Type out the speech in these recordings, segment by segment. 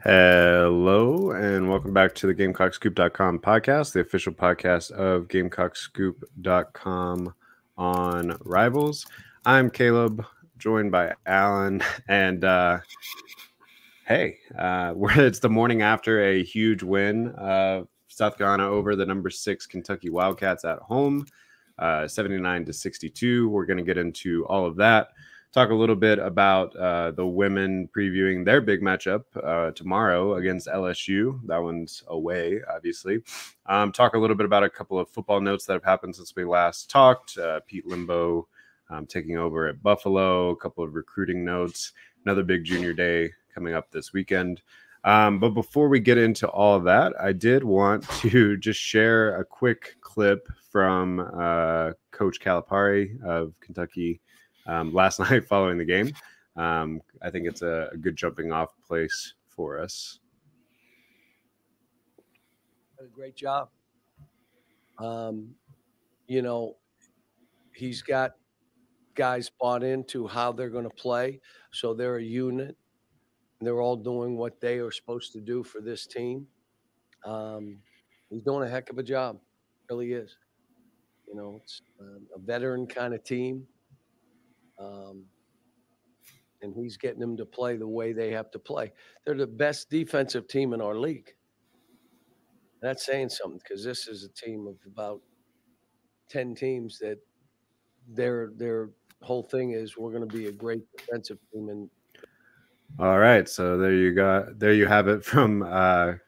Hello and welcome back to the GamecockScoop.com podcast, the official podcast of GamecockScoop.com on Rivals. I'm Caleb, joined by Alan, and it's the morning after a huge win. South Carolina over the number 6 Kentucky Wildcats at home, 79-62. We're going to get into all of that. Talk a little bit about the women previewing their big matchup tomorrow against LSU. That one's away, obviously. Talk a little bit about a couple of football notes that have happened since we last talked. Pete Limbo taking over at Buffalo, a couple of recruiting notes, another big junior day coming up this weekend. But before we get into all of that, I did want to just share a quick clip from Coach Calipari of Kentucky last night following the game. I think it's a good jumping off place for us. Did a great job. You know, he's got guys bought into how they're going to play. So they're a unit. They're all doing what they are supposed to do for this team. He's doing a heck of a job. Really is. You know, it's a veteran kind of team. And he's getting them to play the way they have to play. They're the best defensive team in our league. That's saying something, because this is a team of about 10 teams that their whole thing is we're going to be a great defensive team. And all right, so there you have it from a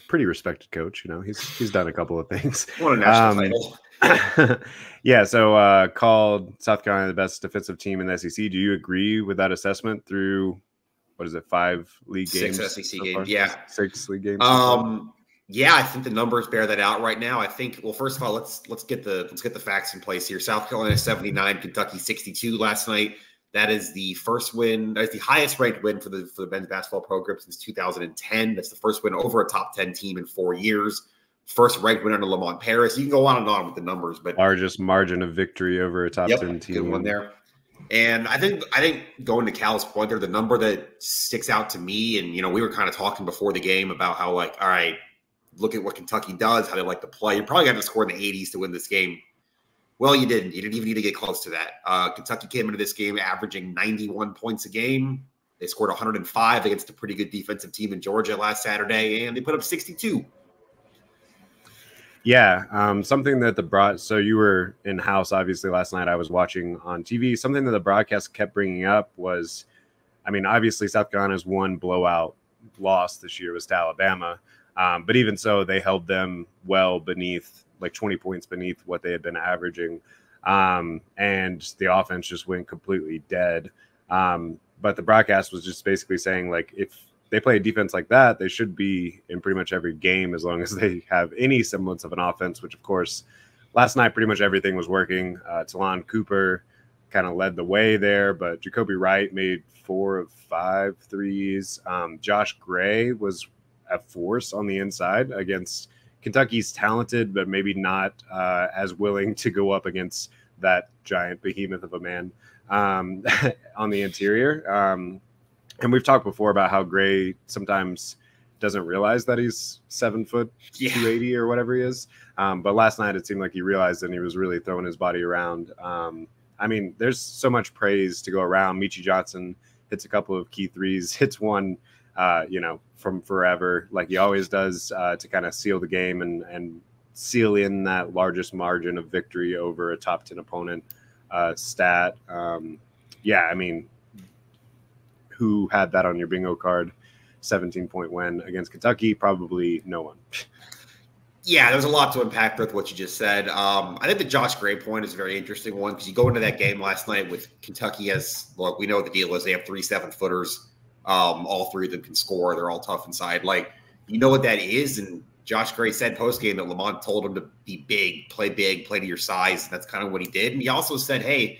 pretty respected coach. You know, he's done a couple of things. What a national title. Yeah, so called South Carolina the best defensive team in the SEC. Do you agree with that assessment through, what is it, 5 league games? 6 SEC games, yeah. 6 league games. Yeah, I think the numbers bear that out right now. I think, well, first of all, let's get the facts in place here. South Carolina 79, Kentucky 62 last night. That is the first win. That's the highest ranked win for the men's basketball program since 2010. That's the first win over a top 10 team in 4 years. First ranked win under Lamont Paris. You can go on and on with the numbers, but largest margin of victory over a top 10 team. Good one there. And I think going to Cal's point there, the number that sticks out to me, and we were kind of talking before the game about how, like, all right, look at what Kentucky does, how they like to play. You probably got to score in the 80s to win this game. Well, you didn't. You didn't even need to get close to that. Kentucky came into this game averaging 91 points a game. They scored 105 against a pretty good defensive team in Georgia last Saturday, and they put up 62. Yeah, something that so you were in-house, obviously, last night. I was watching on TV. Something that the broadcast kept bringing up was, I mean, obviously South Carolina's one blowout loss this year was to Alabama. But even so, they held them well beneath, like 20 points beneath what they had been averaging. And the offense just went completely dead. But the broadcast was just basically saying, like, if they play a defense like that, they should be in pretty much every game as long as they have any semblance of an offense, which, of course, last night pretty much everything was working. Talon Cooper kind of led the way there, but Jacoby Wright made 4 of 5 threes. Josh Gray was a force on the inside against Kentucky's talented, but maybe not as willing to go up against that giant behemoth of a man on the interior. And we've talked before about how Gray sometimes doesn't realize that he's 7 foot 280 or whatever he is. But last night it seemed like he realized and he was really throwing his body around. I mean, there's so much praise to go around. Michi Johnson hits a couple of key threes, hits one, from forever, like he always does, to kind of seal the game and seal in that largest margin of victory over a top 10 opponent stat. I mean, who had that on your bingo card? 17-point win against Kentucky? Probably no one. Yeah, there's a lot to unpack with what you just said. I think the Josh Gray point is a very interesting one because you go into that game last night with Kentucky as, well, we know what the deal is. They have 3 7-footers. All 3 of them can score. They're all tough inside. Like, you know what that is. And Josh Gray said post-game that Lamont told him to be big, play to your size. And that's kind of what he did. And he also said, hey,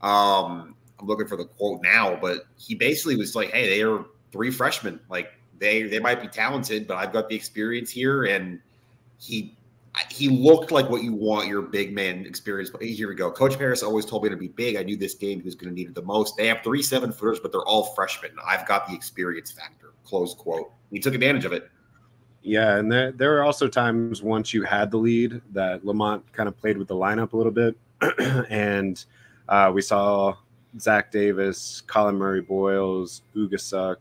I'm looking for the quote now, but he basically was like, hey, they are 3 freshmen. Like, they might be talented, but I've got the experience here. And he looked like what you want your big man experience. But here we go. Coach Paris always told me to be big. I knew this game he was going to need it the most. They have 3 7-footers, but they're all freshmen. I've got the experience factor. close quote. He took advantage of it. Yeah, and there were also times once you had the lead that Lamont kind of played with the lineup a little bit, and we saw Zach Davis, Colin Murray-Boyles, Ugasuk,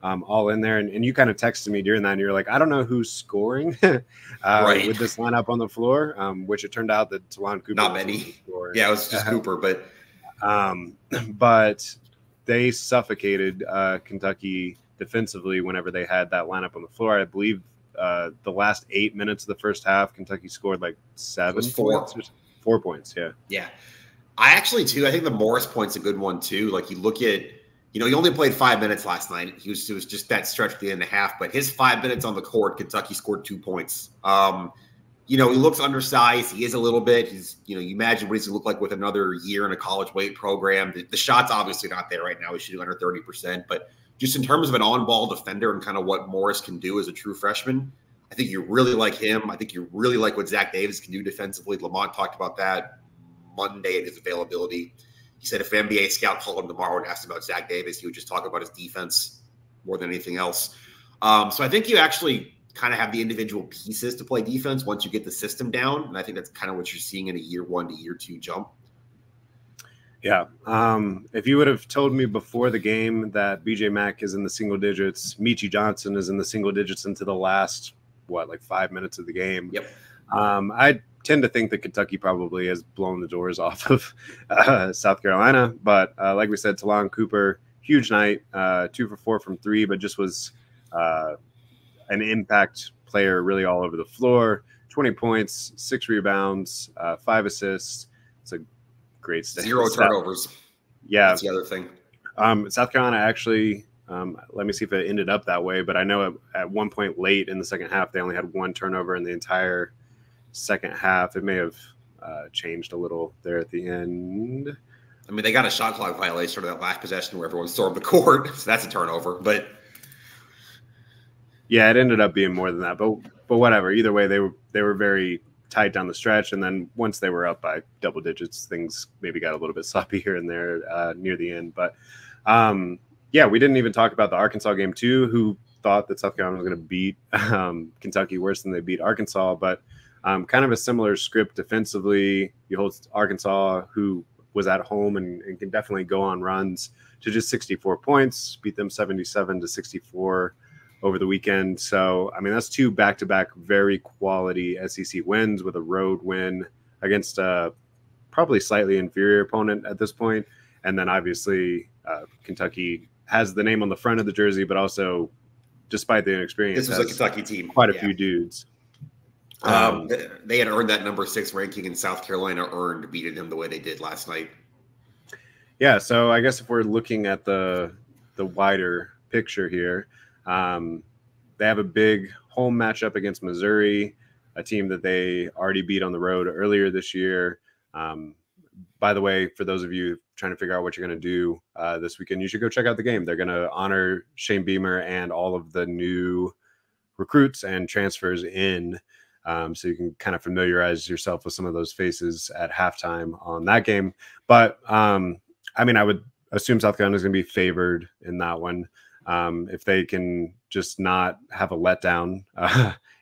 all in there, and you kind of texted me during that, and you're like, I don't know who's scoring Right. with this lineup on the floor, which it turned out that Talon Cooper not many. Yeah, it was just Cooper, but they suffocated Kentucky defensively whenever they had that lineup on the floor. I believe the last 8 minutes of the first half, Kentucky scored like 7 points. 4 points, yeah. Yeah. I actually, too, I think the Morris point's a good one, too. Like, you look at, he only played 5 minutes last night. It was just that stretch at the end of the half. But his 5 minutes on the court, Kentucky scored 2 points. He looks undersized. He is a little bit. He's, you imagine what he's going to look like with another year in a college weight program. The shot's obviously not there right now. He's shooting under 30%. But just in terms of an on-ball defender and kind of what Morris can do as a true freshman, I think you really like him. I think you really like what Zach Davis can do defensively. Lamont talked about that Monday at his availability. He said if an NBA scout called him tomorrow and asked about Zach Davis, he would just talk about his defense more than anything else. So I think you actually kind of have the individual pieces to play defense once you get the system down. And I think that's kind of what you're seeing in a year 1 to year 2 jump. Yeah. If you would have told me before the game that BJ Mack is in the single digits, Michi Johnson is in the single digits into the last, 5 minutes of the game. Yep. I tend to think that Kentucky probably has blown the doors off of South Carolina. But like we said, Talon Cooper, huge night, 2 for 4 from 3, but just was an impact player really all over the floor. 20 points, 6 rebounds, 5 assists. It's a great stat. 0 turnovers. Yeah. That's the other thing. South Carolina actually, let me see if it ended up that way, but I know at one point late in the second half, they only had 1 turnover in the entire second half. It may have changed a little there at the end. I mean, they got a shot clock violation or that last possession where everyone stormed the court. So that's a turnover. But yeah, it ended up being more than that. But whatever. Either way, they were very tight down the stretch, and then once they were up by double digits, things maybe got a little bit sloppy here and there near the end. But yeah, we didn't even talk about the Arkansas game too. Who thought that South Carolina was going to beat Kentucky worse than they beat Arkansas? But kind of a similar script defensively. You hold Arkansas, who was at home and can definitely go on runs, to just 64 points, beat them 77-64 over the weekend. So, I mean, that's 2 back-to-back very quality SEC wins with a road win against a probably slightly inferior opponent at this point. And then obviously Kentucky has the name on the front of the jersey, but also, despite the inexperience, this was a Kentucky team. Quite a few dudes. They had earned that number 6 ranking, and South Carolina earned beating them the way they did last night. Yeah, so I guess if we're looking at the wider picture here, they have a big home matchup against Missouri, a team that they already beat on the road earlier this year. By the way, for those of you trying to figure out what you're going to do this weekend, you should go check out the game. They're going to honor Shane Beamer and all of the new recruits and transfers in. So you can kind of familiarize yourself with some of those faces at halftime on that game. But I mean, I would assume South Carolina is going to be favored in that one. If they can just not have a letdown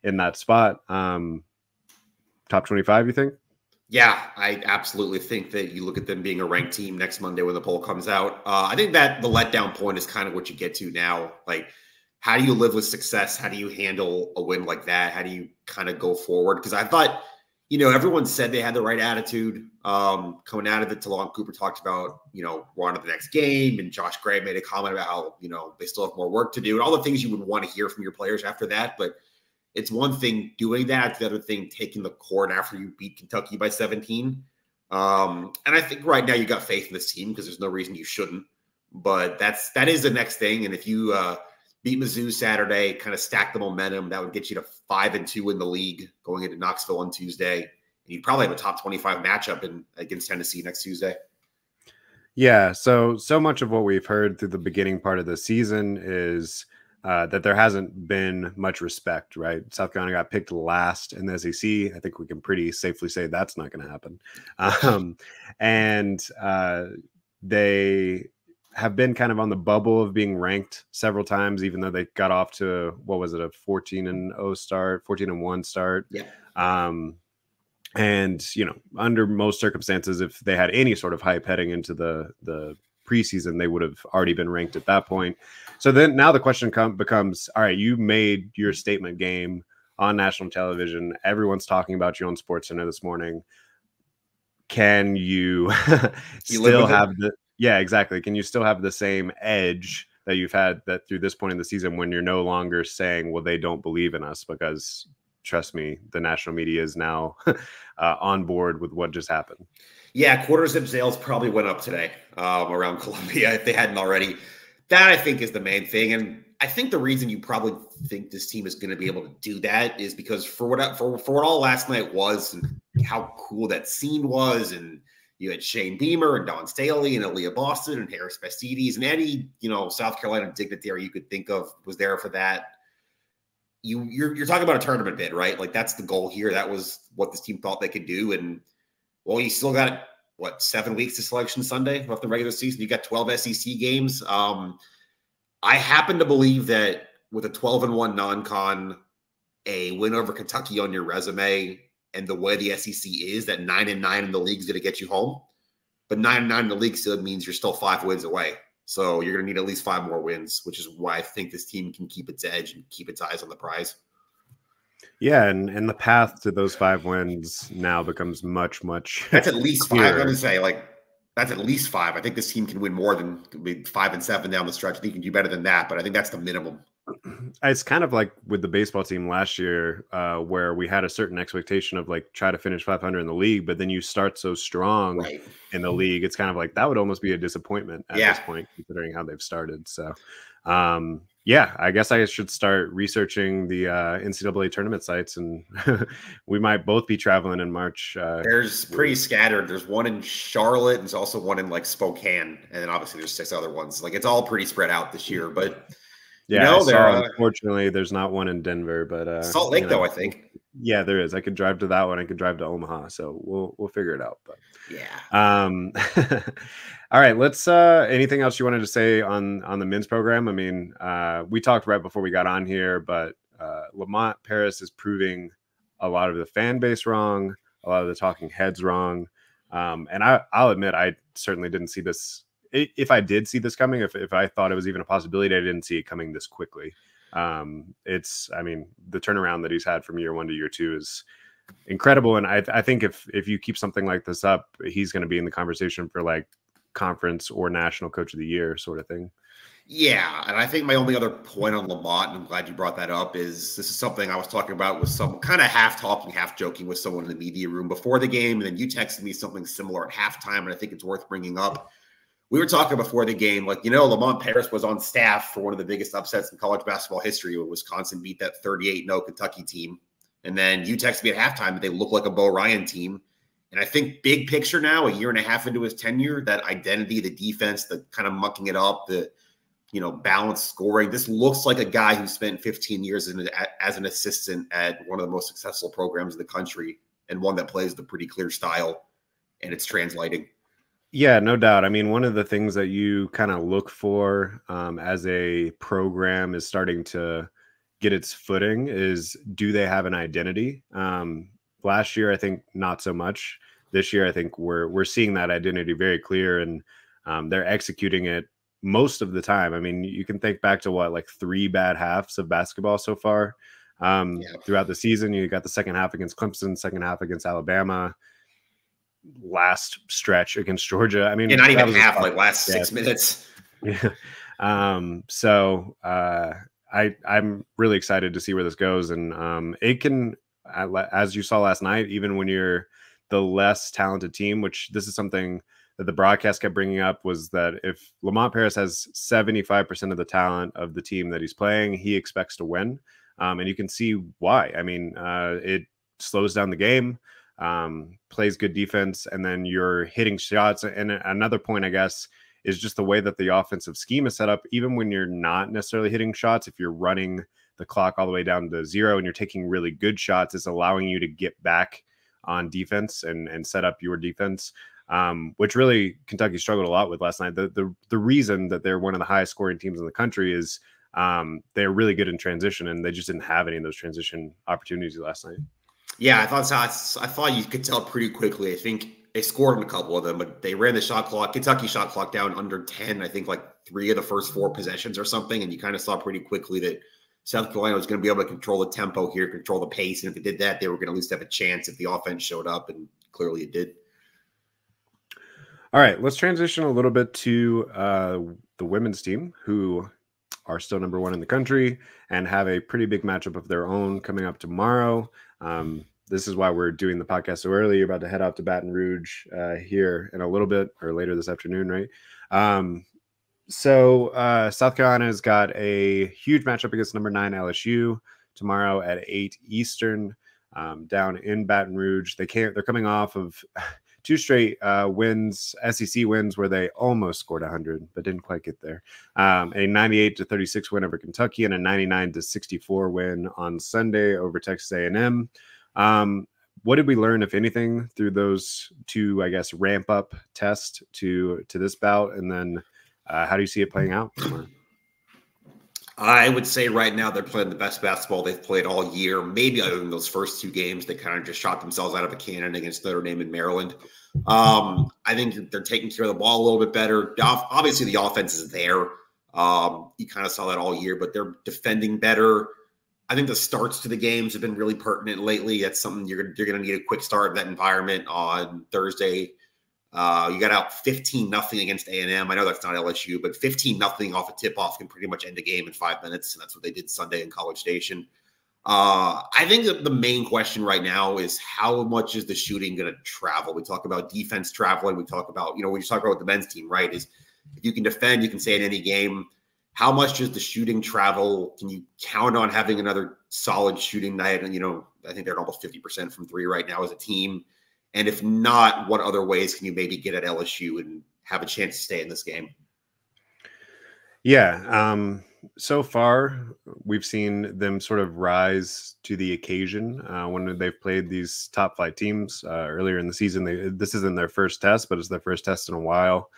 in that spot. Top 25, you think? Yeah, I absolutely think that you look at them being a ranked team next Monday when the poll comes out. I think that the letdown point is kind of what you get to now. Like, how do you live with success? How do you handle a win like that? How do you kind of go forward? Because I thought, everyone said they had the right attitude coming out of it. Talon Cooper talked about, we're on to the next game. And Josh Gray made a comment about how, they still have more work to do and all the things you would want to hear from your players after that. But it's one thing doing that. It's the other thing taking the court after you beat Kentucky by 17. And I think right now you got faith in this team because there's no reason you shouldn't. But that is the next thing. And if you beat Mizzou Saturday, kind of stack the momentum, that would get you to 5-2 in the league going into Knoxville on Tuesday. And you'd probably have a top 25 matchup against Tennessee next Tuesday. Yeah, so much of what we've heard through the beginning part of the season is that there hasn't been much respect, right? South Carolina got picked last in the SEC. I think we can pretty safely say that's not going to happen. And they have been kind of on the bubble of being ranked several times, even though they got off to, what was it, a 14-0 start, 14-1 start. Yeah. And, you know, under most circumstances, if they had any sort of hype heading into the preseason, they would have already been ranked at that point. So then now the question becomes, all right, you made your statement game on national television. Everyone's talking about you on SportsCenter this morning. Can you still have the, yeah, exactly. Can you still have the same edge that you've had that through this point in the season when you're no longer saying, well, they don't believe in us? Because trust me, the national media is now on board with what just happened. Yeah, quarter-zip sales probably went up today around Columbia if they hadn't already. That, I think, is the main thing. And I think the reason you probably think this team is going to be able to do that is because for what all last night was and how cool that scene was, and you had Shane Beamer and Don Staley and Aaliyah Boston and Harris Bastides and any, you know, South Carolina dignitary you could think of was there for that. You're talking about a tournament bid, right? Like, that's the goal here. That was what this team thought they could do. And, well, you still got, what, 7 weeks to Selection Sunday of the regular season. You got 12 SEC games. I happen to believe that with a 12-1 non-con, a win over Kentucky on your resume, and the way the SEC is, that 9-9 in the league is going to get you home. But 9-9 in the league still means you're still 5 wins away. So you're going to need at least 5 more wins, which is why I think this team can keep its edge and keep its eyes on the prize. Yeah, and the path to those 5 wins now becomes much That's at least clearer. 5. I'm going to say, like, that's at least 5. I think this team can win more than 5 and 7 down the stretch. I think you can do better than that, but I think that's the minimum. It's kind of like with the baseball team last year, where we had a certain expectation of like try to finish 500 in the league, but then you start so strong in the league. It's kind of like that would almost be a disappointment at this point, considering how they've started. So, yeah, I guess I should start researching the NCAA tournament sites, and we might both be traveling in March. There's pretty scattered. There's one in Charlotte, and there's also one in like Spokane, and then obviously there's 6 other ones. Like, it's all pretty spread out this year, but. Yeah, you know, unfortunately, there's not one in Denver, but Salt Lake, though, I think. Yeah, there is. I could drive to that one. I could drive to Omaha, so we'll figure it out. But yeah. All right, let's. Anything else you wanted to say on the men's program? I mean, we talked right before we got on here, but Lamont Paris is proving a lot of the fan base wrong, a lot of the talking heads wrong, and I'll admit I certainly didn't see this. If I did see this coming, if I thought it was even a possibility, I didn't see it coming this quickly. I mean, the turnaround that he's had from year 1 to year 2 is incredible. And I think if you keep something like this up, he's going to be in the conversation for like conference or national coach of the year sort of thing. Yeah. And I think my only other point on Lamont, and I'm glad you brought that up, is this is something I was talking about with some kind of half talking, half joking with someone in the media room before the game. And then you texted me something similar at halftime. And I think it's worth bringing up. We were talking before the game, like, you know, Lamont Paris was on staff for one of the biggest upsets in college basketball history when Wisconsin beat that 38-0 Kentucky team. And then you texted me at halftime that they look like a Bo Ryan team. And I think big picture now, a year and a half into his tenure, that identity, the defense, the kind of mucking it up, the, you know, balanced scoring, this looks like a guy who spent 15 years as an assistant at one of the most successful programs in the country, and one that plays the pretty clear style, and it's translating. Yeah, no doubt. I mean, one of the things that you kind of look for as a program is starting to get its footing is, do they have an identity? Last year, I think not so much. This year, I think we're seeing that identity very clear, and they're executing it most of the time. I mean, you can think back to what, like 3 bad halves of basketball so far throughout the season. You got the second half against Clemson, second half against Alabama, last stretch against Georgia. I mean, not even half, like last 6 minutes. Yeah. So I'm really excited to see where this goes, and it can, as you saw last night, even when you're the less talented team, which this is something that the broadcast kept bringing up, was that if Lamont Paris has 75% of the talent of the team that he's playing, he expects to win, and you can see why. I mean, it slows down the game. Plays good defense, and then you're hitting shots. And another point, I guess, is just the way that the offensive scheme is set up. Even when you're not necessarily hitting shots, if you're running the clock all the way down to 0 and you're taking really good shots, it's allowing you to get back on defense and set up your defense. which really Kentucky struggled a lot with last night. The reason that they're one of the highest scoring teams in the country is they're really good in transition, and they just didn't have any of those transition opportunities last night. Yeah, I thought you could tell pretty quickly. I think they scored in a couple of them, but they ran the shot clock. Kentucky shot clock down under 10. I think like 3 of the first 4 possessions or something, and you kind of saw pretty quickly that South Carolina was going to be able to control the tempo here, control the pace, and if they did that, they were going to at least have a chance if the offense showed up, and clearly it did. All right, let's transition a little bit to the women's team, who are still number 1 in the country and have a pretty big matchup of their own coming up tomorrow. This is why we're doing the podcast so early. You're about to head out to Baton Rouge here in a little bit, or later this afternoon, right? So South Carolina's got a huge matchup against number 9 LSU tomorrow at 8 Eastern down in Baton Rouge. They're coming off of 2 straight wins, SEC wins, where they almost scored 100, but didn't quite get there. A 98-36 win over Kentucky and a 99-64 win on Sunday over Texas A&M. What did we learn, if anything, through those 2, I guess, ramp up tests to this bout? And then how do you see it playing out? I would say right now they're playing the best basketball they've played all year, maybe other than those first 2 games. They kind of just shot themselves out of a cannon against Notre Dame and Maryland. I think they're taking care of the ball a little bit better. Obviously, the offense is there. You kind of saw that all year, but they're defending better. I think the starts to the games have been really pertinent lately. That's something you're going to need a quick start in that environment on Thursday. You got out 15-0 against A&M. I know that's not LSU, but 15-0 off a tip-off can pretty much end a game in 5 minutes, and that's what they did Sunday in College Station. I think that the main question right now is how much is the shooting going to travel? We talk about defense traveling. We talk about, we just talk about the men's team, right? Is if you can defend, you can say in any game. How much does the shooting travel? Can you count on having another solid shooting night? And, I think they're almost 50% from 3 right now as a team. And if not, what other ways can you maybe get at LSU and have a chance to stay in this game? Yeah. So far, we've seen them sort of rise to the occasion when they've played these top flight teams earlier in the season. This isn't their first test, but it's their first test in a while.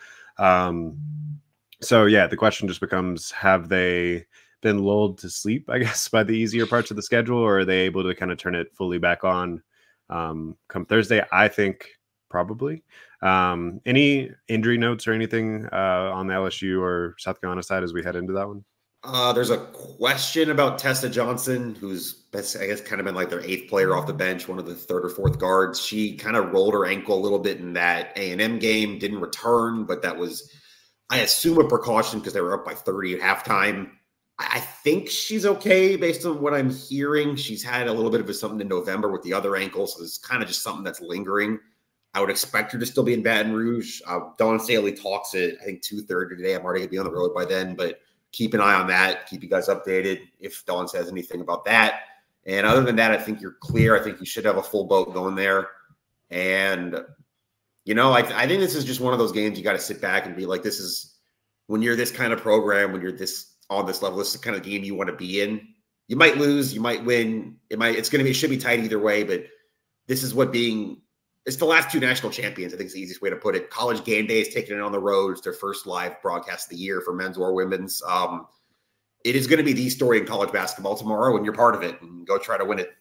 So, yeah, the question just becomes, have they been lulled to sleep, I guess, by the easier parts of the schedule, or are they able to kind of turn it fully back on come Thursday? I think probably. Any injury notes or anything on the LSU or South Carolina side as we head into that one? There's a question about Tessa Johnson, who's, I guess, kind of been like their 8th player off the bench, one of the 3rd or 4th guards. She kind of rolled her ankle a little bit in that A&M game, didn't return, but that was, I assume, a precaution because they were up by 30 at halftime. I think she's okay based on what I'm hearing. She's had a little bit of something in November with the other ankle, so it's kind of just something that's lingering. I would expect her to still be in Baton Rouge. Dawn Staley talks at, I think, 2:30 today. I'm already going to be on the road by then, but keep an eye on that. Keep you guys updated if Dawn says anything about that. And other than that, I think you're clear. I think you should have a full boat going there. And, I think this is just one of those games you got to sit back and be like, this is when you're this kind of program, when you're this on this level, this is the kind of game you want to be in. You might lose, you might win. It should be tight either way, but this is it's the last 2 national champions. I think it's the easiest way to put it. College Game Day is taking it on the road. It's their first live broadcast of the year for men's or women's. It is going to be the story in college basketball tomorrow, and you're part of it, and go try to win it.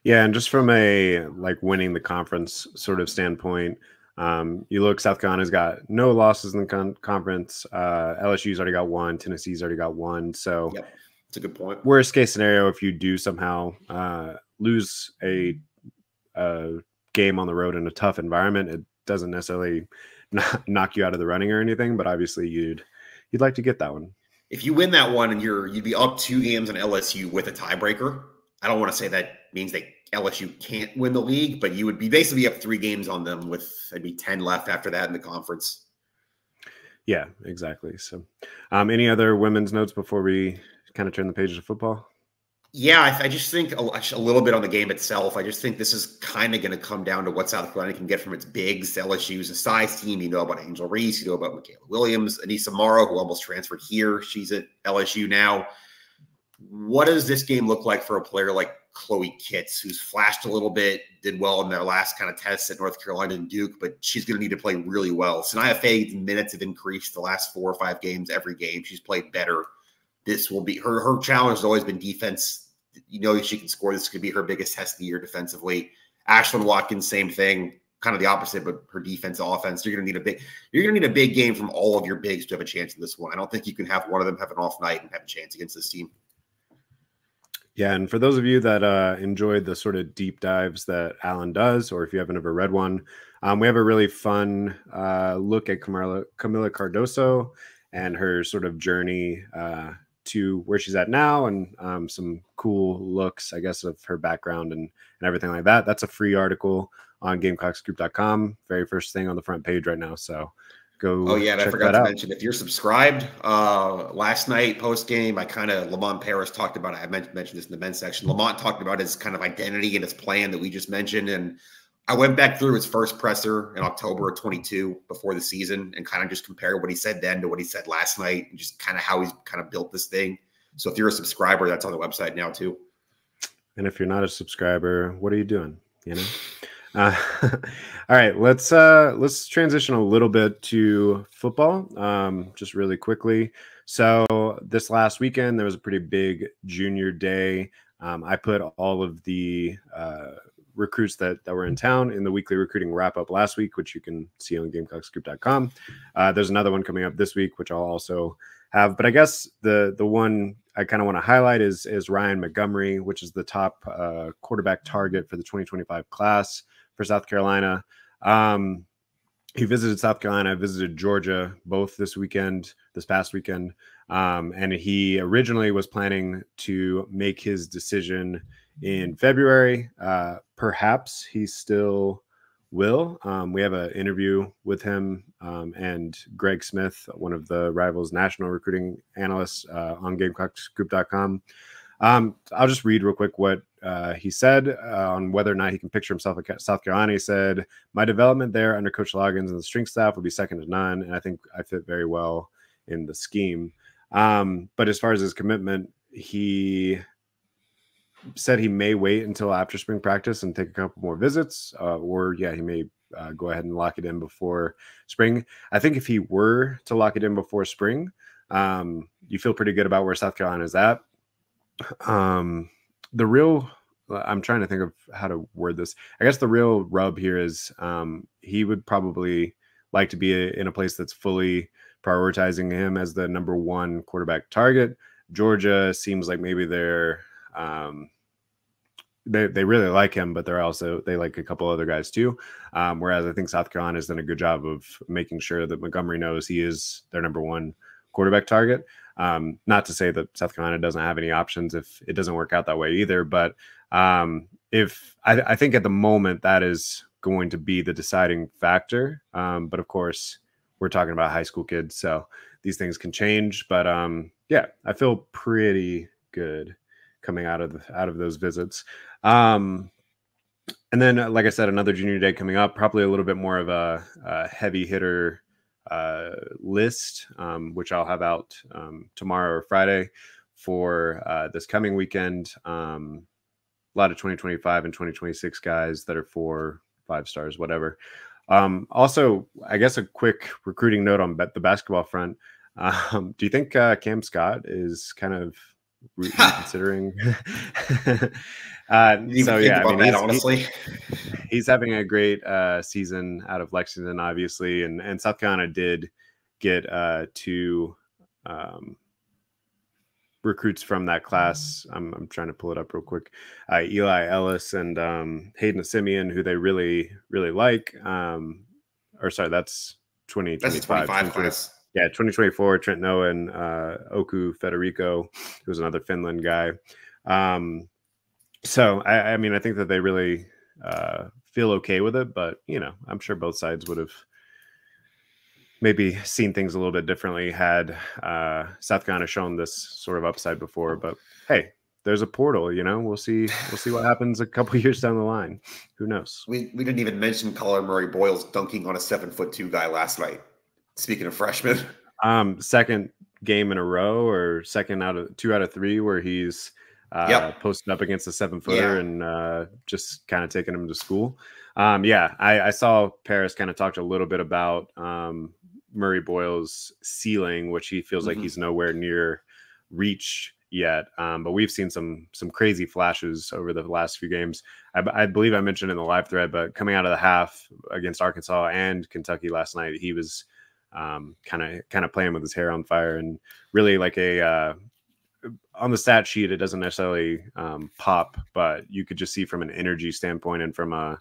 Yeah, and just from a winning the conference sort of standpoint, you look, South Carolina's got no losses in the conference. LSU's already got 1. Tennessee's already got 1. So yep, that's a good point. Worst case scenario, if you do somehow lose a game on the road in a tough environment, it doesn't necessarily knock you out of the running or anything, but obviously you'd like to get that one. If you win that one and you'd be up 2 games on LSU with a tiebreaker, I don't want to say that means that LSU can't win the league, but you would be basically up 3 games on them with maybe 10 left after that in the conference. Yeah, exactly. So any other women's notes before we kind of turn the page to football? Yeah, I just think a little bit on the game itself. I just think this is kind of going to come down to what South Carolina can get from its bigs. LSU's a size team. You know about Angel Reese. You know about Michaela Williams. Anissa Morrow, who almost transferred here. She's at LSU now. what does this game look like for a player like Chloe Kitts, who's flashed a little bit, did well in their last kind of tests at North Carolina and Duke, but she's going to need to play really well. Sanaya Faye's minutes have increased the last 4 or 5 games. Every game she's played better. This will be her challenge has always been defense. You know, she can score. This could be her biggest test of the year defensively. Ashlyn Watkins, same thing, kind of the opposite, but her defense, offense. You're going to need a big game from all of your bigs to have a chance in this one. I don't think you can have one of them have an off night and have a chance against this team. Yeah, and for those of you that enjoyed the sort of deep dives that Alan does, or if you haven't ever read one, we have a really fun look at Camila Cardoso and her sort of journey to where she's at now, and some cool looks, I guess, of her background and everything like that. That's a free article on GamecockScoop.com. Very first thing on the front page right now. So go. Oh yeah, and I forgot to mention, if you're subscribed, last night post game, Lamont Paris talked about it. I mentioned this in the men's section. Lamont talked about his kind of identity and his plan that we just mentioned, and I went back through his first presser in October of 22 before the season and kind of just compared what he said then to what he said last night, and just kind of how he's kind of built this thing. So if you're a subscriber, that's on the website now too. And if you're not a subscriber, what are you doing? You know. All right, let's transition a little bit to football, just really quickly. So this last weekend, there was a pretty big junior day. I put all of the recruits that were in town in the weekly recruiting wrap up last week, which you can see on GamecockScoop.com. There's another one coming up this week, which I'll also have. But I guess the one I kind of want to highlight is Ryan Montgomery, which is the top quarterback target for the 2025 class for South Carolina. He visited South Carolina, visited Georgia, both this past weekend. And he originally was planning to make his decision in February. Perhaps he still will. We have an interview with him and Greg Smith, one of the Rivals national recruiting analysts on GamecockScoop.com. I'll just read real quick what he said on whether or not he can picture himself at South Carolina. He said, "My development there under Coach Loggins and the strength staff will be second to none, and I think I fit very well in the scheme." But as far as his commitment, he said he may wait until after spring practice and take a couple more visits, he may go ahead and lock it in before spring. I think if he were to lock it in before spring, you feel pretty good about where South Carolina is at. I'm trying to think of how to word this. I guess the real rub here is he would probably like to be in a place that's fully prioritizing him as the number one quarterback target. Georgia seems like maybe they're they really like him, but they like a couple other guys too. Whereas I think South Carolina has done a good job of making sure that Montgomery knows he is their number one quarterback target. Not to say that South Carolina doesn't have any options if it doesn't work out that way either. But if I think at the moment that is going to be the deciding factor. But of course, we're talking about high school kids, so these things can change. But yeah, I feel pretty good coming out of those visits. And then, like I said, another junior day coming up, probably a little bit more of a heavy hitter list, which I'll have out tomorrow or Friday for this coming weekend. A lot of 2025 and 2026 guys that are 4, 5 stars, whatever. Also, I guess a quick recruiting note on the basketball front. Do you think Cam Scott is kind of reconsidering? Honestly, he's having a great season out of Lexington, obviously, and South Carolina did get 2 recruits from that class. I'm trying to pull it up real quick. Eli Ellis and Hayden Simeon, who they really, really like. That's 2025. That's 25 class. Yeah, 2024, Trent Noah and Oku Federico, who's another Finland guy. So, I mean, I think that they really feel okay with it, but, I'm sure both sides would have maybe seen things a little bit differently had South Carolina shown this sort of upside before. But, hey, there's a portal, we'll see what happens a couple years down the line. Who knows? We didn't even mention Colin Murray Boyles dunking on a 7'2" guy last night. Speaking of freshmen, second game in a row, or second out of 2 out of 3 where he's posted up against a 7-footer and just kind of taking him to school. I saw Paris kind of talked a little bit about Murray Boyle's ceiling, which he feels like he's nowhere near reach yet. But we've seen some crazy flashes over the last few games. I believe I mentioned in the live thread, but coming out of the half against Arkansas and Kentucky last night, he was kind of playing with his hair on fire, and really like on the stat sheet, it doesn't necessarily pop, but you could just see from an energy standpoint and from a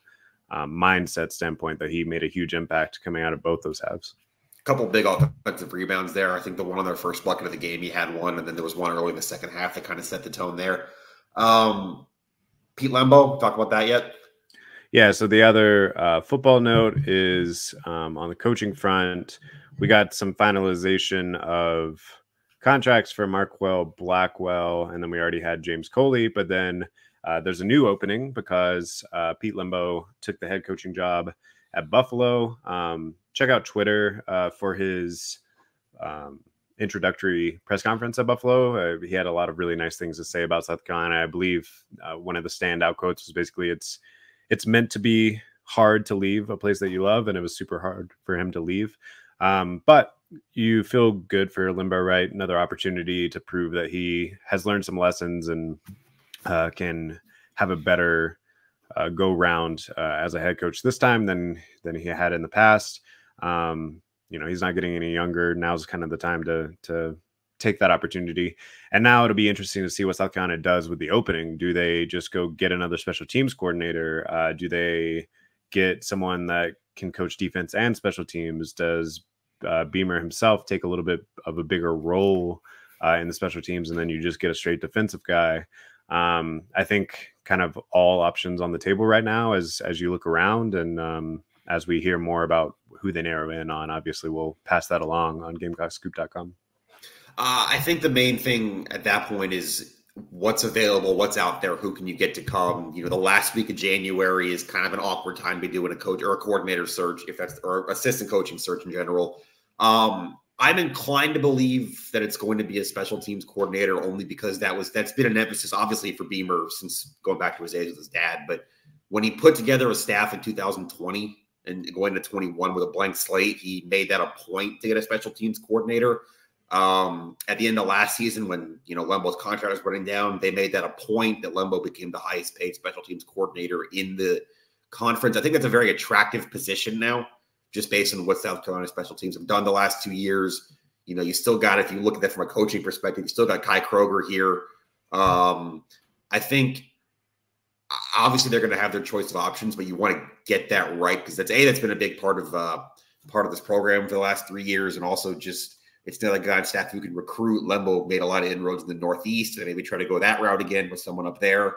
mindset standpoint that he made a huge impact coming out of both those halves. A couple big offensive rebounds there. I think the one on their first bucket of the game, he had one, and then there was one early in the second half that kind of set the tone there. Pete Lembo, talk about that yet? Yeah, so the other football note is on the coaching front, we got some finalization of contracts for Marquell Blackwell, and then we already had James Coley, but then there's a new opening because Pete Lembo took the head coaching job at Buffalo. Check out Twitter for his introductory press conference at Buffalo. He had a lot of really nice things to say about South Carolina. I believe one of the standout quotes was basically, it's meant to be hard to leave a place that you love, and it was super hard for him to leave. But you feel good for Lembo, right? Another opportunity to prove that he has learned some lessons and can have a better go round as a head coach this time than he had in the past. He's not getting any younger. Now's kind of the time to take that opportunity. And now it'll be interesting to see what South Carolina does with the opening. Do they just go get another special teams coordinator? Do they get someone that can coach defense and special teams? Does Beamer himself take a little bit of a bigger role in the special teams, and then you just get a straight defensive guy? I think kind of all options on the table right now as you look around, and as we hear more about who they narrow in on, obviously we'll pass that along on GamecockScoop.com. I think the main thing at that point is what's available, what's out there, who can you get to come. The last week of January is kind of an awkward time to be doing a coach or a coordinator search, or assistant coaching search in general. I'm inclined to believe that it's going to be a special teams coordinator, only because that's been an emphasis, obviously, for Beamer since going back to his days with his dad. But when he put together a staff in 2020 and going to 21 with a blank slate, he made that a point to get a special teams coordinator. At the end of last season, when Lembo's contract was running down, they made that a point that Lembo became the highest paid special teams coordinator in the conference. I think that's a very attractive position now, just based on what South Carolina special teams have done the last 2 years. You still got, if you look at that from a coaching perspective, you still got Kai Kroger here. I think obviously they're going to have their choice of options, but you want to get that right, because that's been a big part of this program for the last 3 years, and also just it's not a guy on staff who can recruit. Lembo made a lot of inroads in the Northeast, and maybe try to go that route again with someone up there.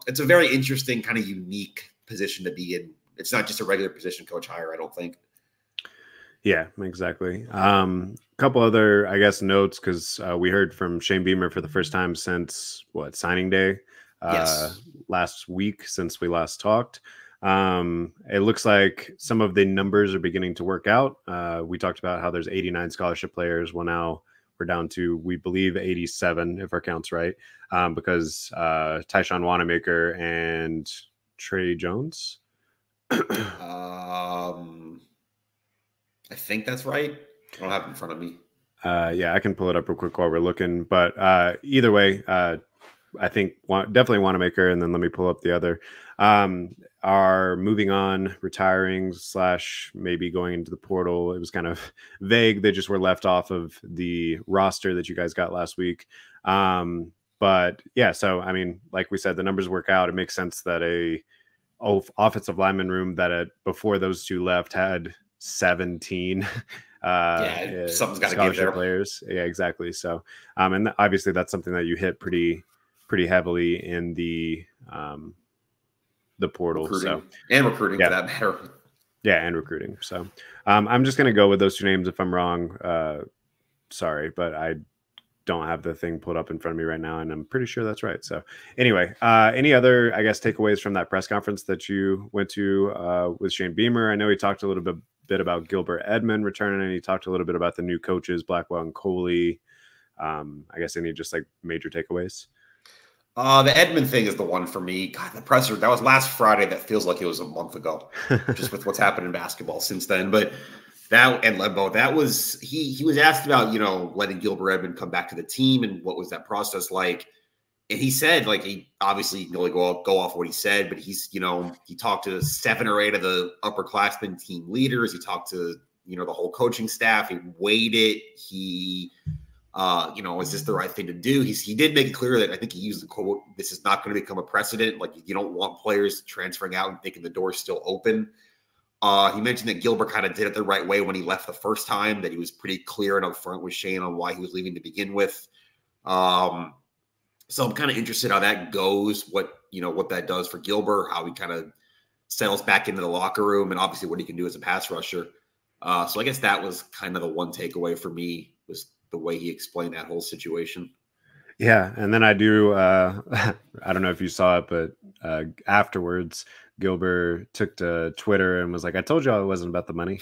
It's a very interesting, kind of unique position to be in. It's not just a regular position coach hire, I don't think. Yeah, exactly. Couple other, I guess, notes, because we heard from Shane Beamer for the first time since signing day last week, since we last talked. It looks like some of the numbers are beginning to work out. We talked about how there's 89 scholarship players. Well, now we're down to, we believe, 87, if our count's right, because Tyshawn Wanamaker and Trey Jones. I think that's right. I don't have it in front of me. Yeah, I can pull it up real quick while we're looking. But either way, I think definitely Wanamaker, and then let me pull up the other. Are moving on, retiring / maybe going into the portal. It was kind of vague. They just were left off of the roster that you guys got last week. But yeah, so I mean, like we said, the numbers work out. It makes sense that a offensive lineman room that before those two left had 17 something's got to give there. Players. Yeah, exactly. So and obviously that's something that you hit pretty heavily in the portal. Recruiting for that matter. Yeah, and recruiting. So I'm just gonna go with those two names. If I'm wrong, sorry, but I don't have the thing pulled up in front of me right now, and I'm pretty sure that's right. So anyway, any other, I guess, takeaways from that press conference that you went to with Shane Beamer? I know he talked a little bit bit about Gilbert Edmond returning, and he talked a little bit about the new coaches, Blackwell and Coley. I guess any just like major takeaways? The Edmond thing is the one for me. God, the presser, that was last Friday. That feels like it was a month ago, just with what's happened in basketball since then. But that and Lembo, that was, he was asked about, letting Gilbert Edmond come back to the team and what was that process like. And he said, like, he obviously can only go off what he said, but he's, he talked to 7 or 8 of the upperclassmen team leaders. He talked to, the whole coaching staff. He weighed it. He, is this the right thing to do? He did make it clear that I think he used the quote, this is not going to become a precedent. Like, you don't want players transferring out and thinking the door's still open. He mentioned that Gilbert kind of did it the right way when he left the first time, that he was pretty clear and upfront with Shane on why he was leaving to begin with. So I'm kind of interested how that goes, what that does for Gilbert, how he kind of settles back into the locker room, and obviously what he can do as a pass rusher. So I guess that was kind of the one takeaway for me, was the way he explained that whole situation. Yeah, and then I do, I don't know if you saw it, but afterwards, Gilbert took to Twitter and was like, I told you it wasn't about the money.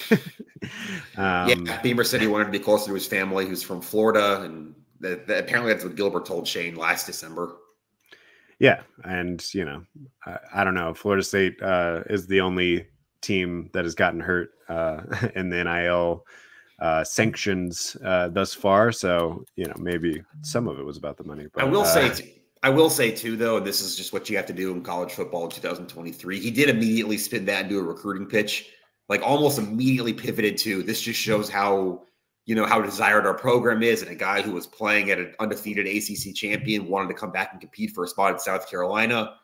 Yeah, Beamer said he wanted to be closer to his family, who's from Florida, and apparently that's what Gilbert told Shane last December. Yeah, and, I don't know. Florida State is the only team that has gotten hurt in the NIL sanctions thus far. So, maybe some of it was about the money. But I will say too, though, and this is just what you have to do in college football in 2023. He did immediately spin that into a recruiting pitch, like almost immediately pivoted to, this just shows how desired our program is. And a guy who was playing at an undefeated ACC champion wanted to come back and compete for a spot in South Carolina.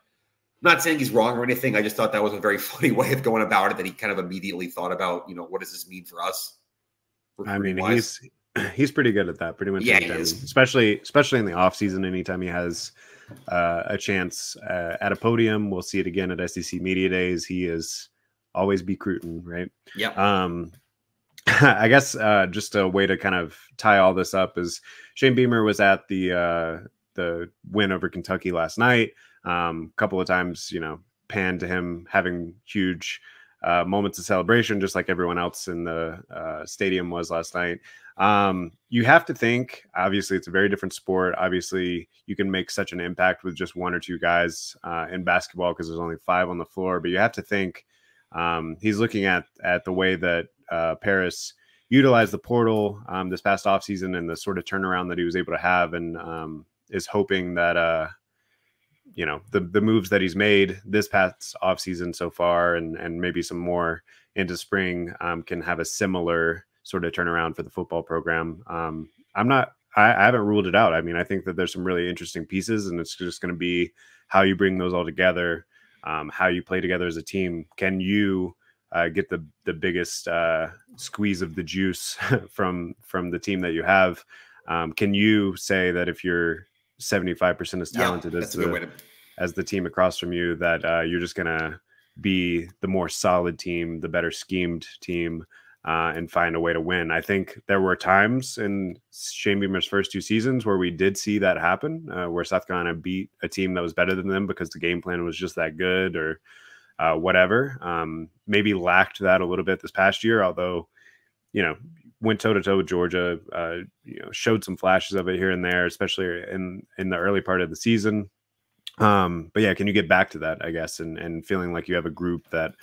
I'm not saying he's wrong or anything. I just thought that was a very funny way of going about it, that he kind of immediately thought about, what does this mean for us? I mean, he's pretty good at that. Pretty much. Yeah, he is. Especially in the off season. Anytime he has a chance at a podium, we'll see it again at SEC Media Days. He is always be recruiting, right? Yeah. I guess just a way to kind of tie all this up is Shane Beamer was at the win over Kentucky last night. A couple of times, panned to him having huge moments of celebration, just like everyone else in the stadium was last night. You have to think, obviously, it's a very different sport. Obviously, you can make such an impact with just 1 or 2 guys in basketball because there's only 5 on the floor. But you have to think he's looking at the way that Paris utilized the portal this past offseason and the sort of turnaround that he was able to have, and is hoping that the moves that he's made this past offseason so far, and maybe some more into spring, can have a similar sort of turnaround for the football program. I haven't ruled it out. I mean, I think that there's some really interesting pieces, and it's just going to be how you bring those all together, how you play together as a team. Can you get the biggest squeeze of the juice from the team that you have? Can you say that if you're 75% as talented as the team across from you, that you're just going to be the more solid team, the better schemed team, and find a way to win? I think there were times in Shane Beamer's first 2 seasons where we did see that happen, where South Carolina beat a team that was better than them because the game plan was just that good, or whatever. Maybe lacked that a little bit this past year, although, went toe-to-toe with Georgia, showed some flashes of it here and there, especially in the early part of the season. But yeah, can you get back to that, I guess, and feeling like you have a group that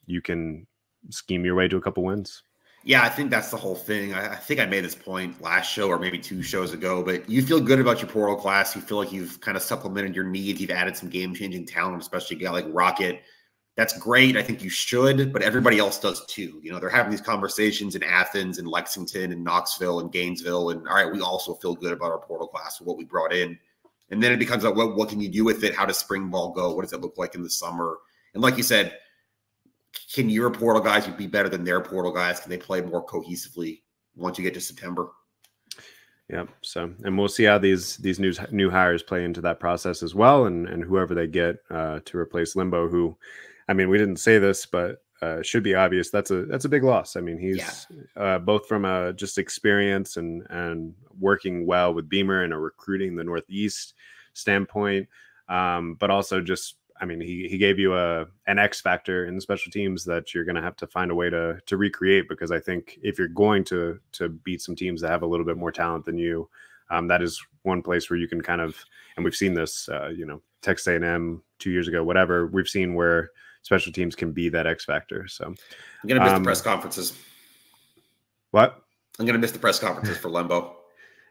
you can scheme your way to a couple wins? Yeah, I think that's the whole thing. I think I made this point last show or maybe 2 shows ago, but you feel good about your portal class. You feel like you've kind of supplemented your needs. You've added some game-changing talent, especially a guy like Rocket. That's great. I think you should, but everybody else does too. They're having these conversations in Athens and Lexington and Knoxville and Gainesville. And all right, we also feel good about our portal class and what we brought in. And then it becomes like, what can you do with it? How does spring ball go? What does it look like in the summer? And like you said, can your portal guys be better than their portal guys? Can they play more cohesively once you get to September? Yeah. So, and we'll see how these new hires play into that process as well, and whoever they get to replace Limbo, who, I mean, we didn't say this, but should be obvious. That's a big loss. I mean, he's both from a just experience and working well with Beamer and a recruiting the Northeast standpoint, but also just I mean, he gave you an X factor in the special teams that you're going to have to find a way to recreate, because I think if you're going to beat some teams that have a little bit more talent than you, that is one place where you can kind of, and we've seen this, Texas A&M 2 years ago, whatever, we've seen where special teams can be that X factor. So I'm going to miss the press conferences. What? I'm going to miss the press conferences for Lembo.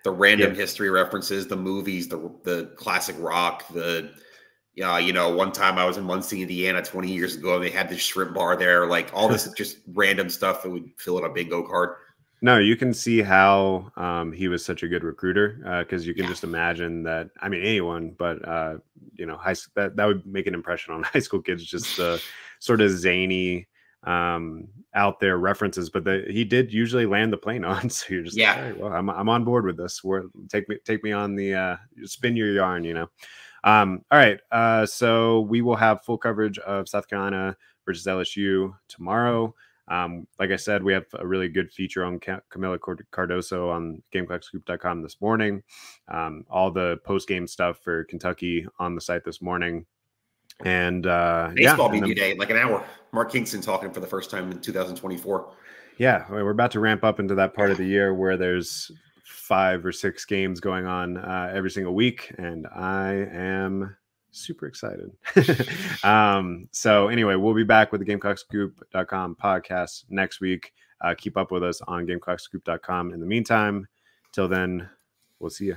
The random history references, the movies, the classic rock, one time I was in Muncie, Indiana 20 years ago, and they had this shrimp bar there, like all this just random stuff that would fill in a bingo card. No, you can see how he was such a good recruiter, because you can just imagine that. I mean, anyone, but that would make an impression on high school kids. Just the sort of zany, out there references, but he did usually land the plane on. So you're just like, all right, well, I'm on board with this. Take me on the spin your yarn, All right, so we will have full coverage of South Carolina versus LSU tomorrow. Like I said, we have a really good feature on Camila Cardoso on GamecockScoop.com this morning. All the post-game stuff for Kentucky on the site this morning. And baseball media day, like an hour. Mark Kingston talking for the first time in 2024. Yeah, we're about to ramp up into that part of the year where there's 5 or 6 games going on every single week, and I am super excited. So anyway, we'll be back with the GamecockScoop.com podcast next week. Keep up with us on GamecockScoop.com. In the meantime, till then, we'll see you.